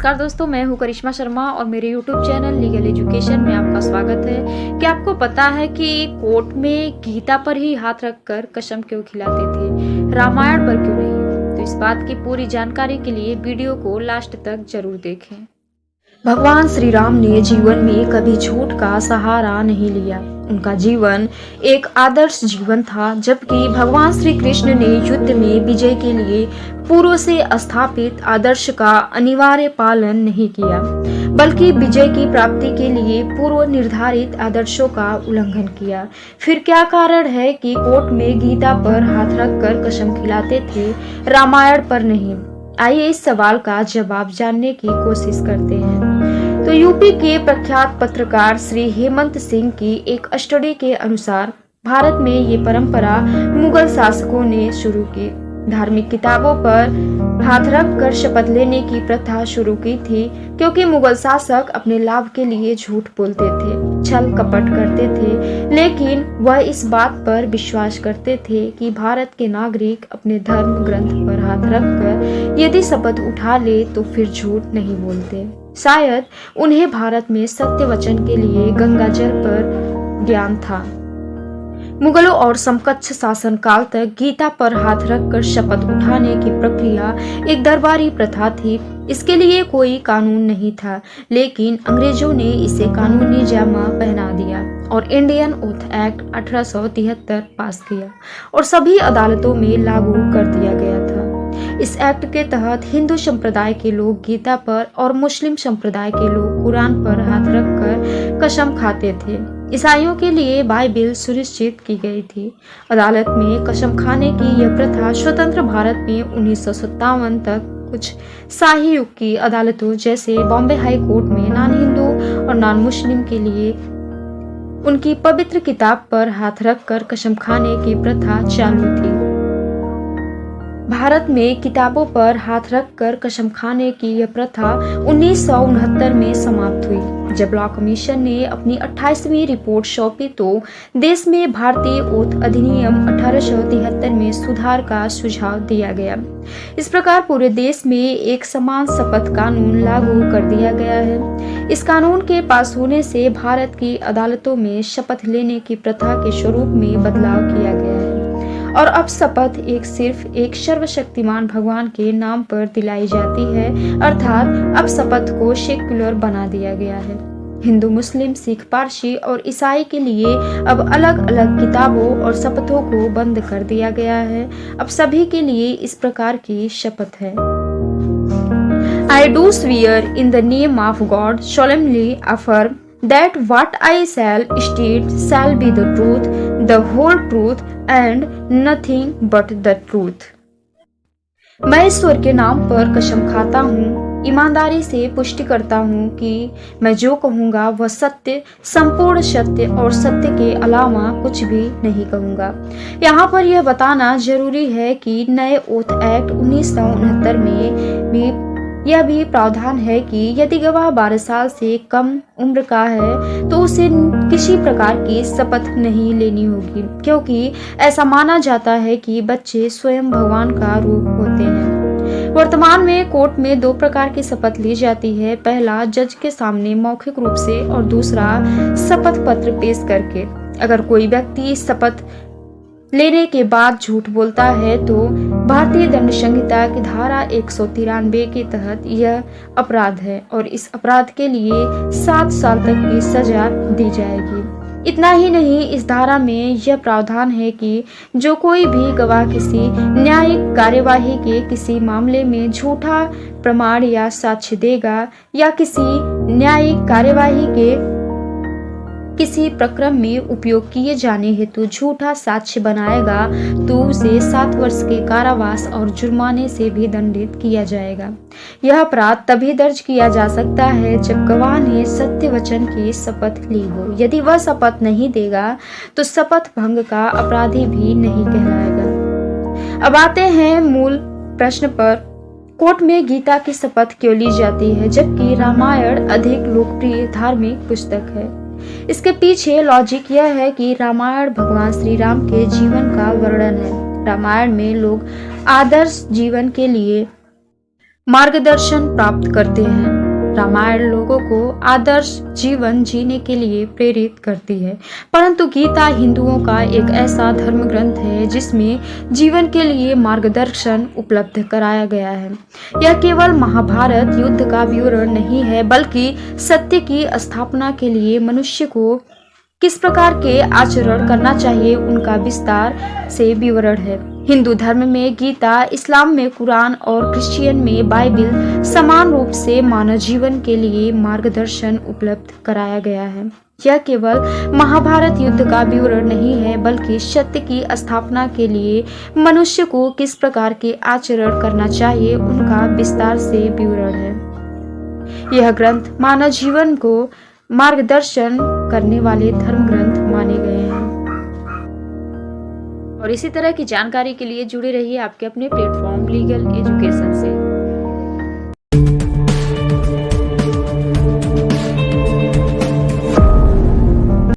नमस्कार दोस्तों, मैं हूं करिश्मा शर्मा और मेरे YouTube चैनल लीगल एजुकेशन में आपका स्वागत है। क्या आपको पता है कि कोर्ट में गीता पर ही हाथ रखकर कसम क्यों खिलाते थे, रामायण पर क्यों नहीं? तो इस बात की पूरी जानकारी के लिए वीडियो को लास्ट तक जरूर देखें। भगवान श्री राम ने जीवन में कभी झूठ का सहारा नहीं लिया। उनका जीवन एक आदर्श जीवन था, जबकि भगवान श्री कृष्ण ने युद्ध में विजय के लिए पूर्व से स्थापित आदर्श का अनिवार्य पालन नहीं किया, बल्कि विजय की प्राप्ति के लिए पूर्व निर्धारित आदर्शों का उल्लंघन किया। फिर क्या कारण है कि कोर्ट में गीता पर हाथ रखकर कसम खिलाते थे, रामायण पर नहीं? आइए इस सवाल का जवाब जानने की कोशिश करते हैं। तो यूपी के प्रख्यात पत्रकार श्री हेमंत सिंह की एक स्टडी के अनुसार भारत में ये परंपरा मुगल शासकों ने शुरू की। धार्मिक किताबों पर हाथ रख कर शपथ लेने की प्रथा शुरू की थी, क्योंकि मुगल शासक अपने लाभ के लिए झूठ बोलते थे, छल कपट करते थे, लेकिन वह इस बात पर विश्वास करते थे कि भारत के नागरिक अपने धर्म ग्रंथ पर हाथ रखकर यदि शपथ उठा ले तो फिर झूठ नहीं बोलते। शायद उन्हें भारत में सत्य वचन के लिए गंगाजल पर ज्ञान था। मुगलों और समकक्ष शासन काल तक गीता पर हाथ रखकर शपथ उठाने की प्रक्रिया एक दरबारी प्रथा थी। इसके लिए कोई कानून नहीं था, लेकिन अंग्रेजों ने इसे कानूनी जामा पहना दिया और इंडियन ओथ एक्ट 1873 पास किया और सभी अदालतों में लागू कर दिया गया था। इस एक्ट के तहत हिंदू संप्रदाय के लोग गीता पर और मुस्लिम संप्रदाय के लोग कुरान पर हाथ रखकर कसम खाते थे। ईसाइयों के लिए बाइबिल सुनिश्चित की गई थी। अदालत में कसम खाने की यह प्रथा स्वतंत्र भारत में 1957 तक कुछ शाही युग की अदालतों जैसे बॉम्बे हाई कोर्ट में नॉन हिंदू और नॉन मुस्लिम के लिए उनकी पवित्र किताब पर हाथ रखकर कसम खाने की प्रथा चालू थी। भारत में किताबों पर हाथ रखकर कसम खाने की यह प्रथा 1969 में समाप्त हुई, जब लॉ कमीशन ने अपनी 28वीं रिपोर्ट सौंपी तो देश में भारतीय ओथ अधिनियम 1873 में सुधार का सुझाव दिया गया। इस प्रकार पूरे देश में एक समान शपथ कानून लागू कर दिया गया है। इस कानून के पास होने से भारत की अदालतों में शपथ लेने की प्रथा के स्वरूप में बदलाव किया गया है और अब शपथ सिर्फ एक सर्वशक्तिमान भगवान के नाम पर दिलाई जाती है, अर्थात अब शपथ को सेक्युलर बना दिया गया है। हिंदू, मुस्लिम, सिख, पारसी और ईसाई के लिए अब अलग अलग किताबों और शपथों को बंद कर दिया गया है। अब सभी के लिए इस प्रकार की शपथ है। I do swear in the name of God, solemnly affirm that what I shall state shall be the truth, the whole truth and nothing but the truth। मैं ईश्वर के नाम पर कसम खाता हूँ, ईमानदारी से पुष्टि करता हूँ कि मैं जो कहूँगा वह सत्य, संपूर्ण सत्य और सत्य के अलावा कुछ भी नहीं कहूँगा। यहाँ पर यह बताना जरूरी है कि नए ओथ एक्ट 1969 में भी यह भी प्रावधान है कि यदि गवाह 12 साल से कम उम्र का है तो उसे किसी प्रकार की शपथ नहीं लेनी होगी, क्योंकि ऐसा माना जाता है कि बच्चे स्वयं भगवान का रूप होते हैं। वर्तमान में कोर्ट में 2 प्रकार की शपथ ली जाती है। पहला जज के सामने मौखिक रूप से और दूसरा शपथ पत्र पेश करके। अगर कोई व्यक्ति शपथ लेने के बाद झूठ बोलता है तो भारतीय दंड संहिता की धारा 193 के तहत यह अपराध है और इस अपराध के लिए 7 साल तक की सजा दी जाएगी। इतना ही नहीं, इस धारा में यह प्रावधान है कि जो कोई भी गवाह किसी न्यायिक कार्यवाही के किसी मामले में झूठा प्रमाण या साक्ष्य देगा या किसी न्यायिक कार्यवाही के किसी प्रक्रम में उपयोग किए जाने हेतु झूठा साक्ष्य बनाएगा तो उसे 7 वर्ष के कारावास और जुर्माने से भी दंडित किया जाएगा। यह अपराध तभी दर्ज किया जा सकता है जब गवाह ने सत्य वचन की शपथ ली हो। यदि वह शपथ नहीं देगा तो शपथ भंग का अपराधी भी नहीं कहलाएगा। अब आते हैं मूल प्रश्न पर। कोर्ट में गीता की शपथ क्यों ली जाती है जबकि रामायण अधिक लोकप्रिय धार्मिक पुस्तक है? इसके पीछे लॉजिक यह है कि रामायण भगवान श्री राम के जीवन का वर्णन है। रामायण में लोग आदर्श जीवन के लिए मार्गदर्शन प्राप्त करते हैं। रामायण लोगों को आदर्श जीवन जीने के लिए प्रेरित करती है, परंतु गीता हिंदुओं का एक ऐसा धर्म ग्रंथ है जिसमें जीवन के लिए मार्गदर्शन उपलब्ध कराया गया है। यह केवल महाभारत युद्ध का विवरण नहीं है, बल्कि सत्य की स्थापना के लिए मनुष्य को किस प्रकार के आचरण करना चाहिए उनका विस्तार से विवरण है। हिंदू धर्म में गीता, इस्लाम में कुरान और क्रिश्चियन में बाइबिल समान रूप से मानव जीवन के लिए मार्गदर्शन उपलब्ध कराया गया है। यह केवल महाभारत युद्ध का विवरण नहीं है, बल्कि सत्य की स्थापना के लिए मनुष्य को किस प्रकार के आचरण करना चाहिए उनका विस्तार से विवरण है। यह ग्रंथ मानव जीवन को मार्गदर्शन करने वाले धर्म ग्रंथ माने गए हैं। और इसी तरह की जानकारी के लिए जुड़े रहिए आपके अपने प्लेटफॉर्म लीगल एजुकेशन से।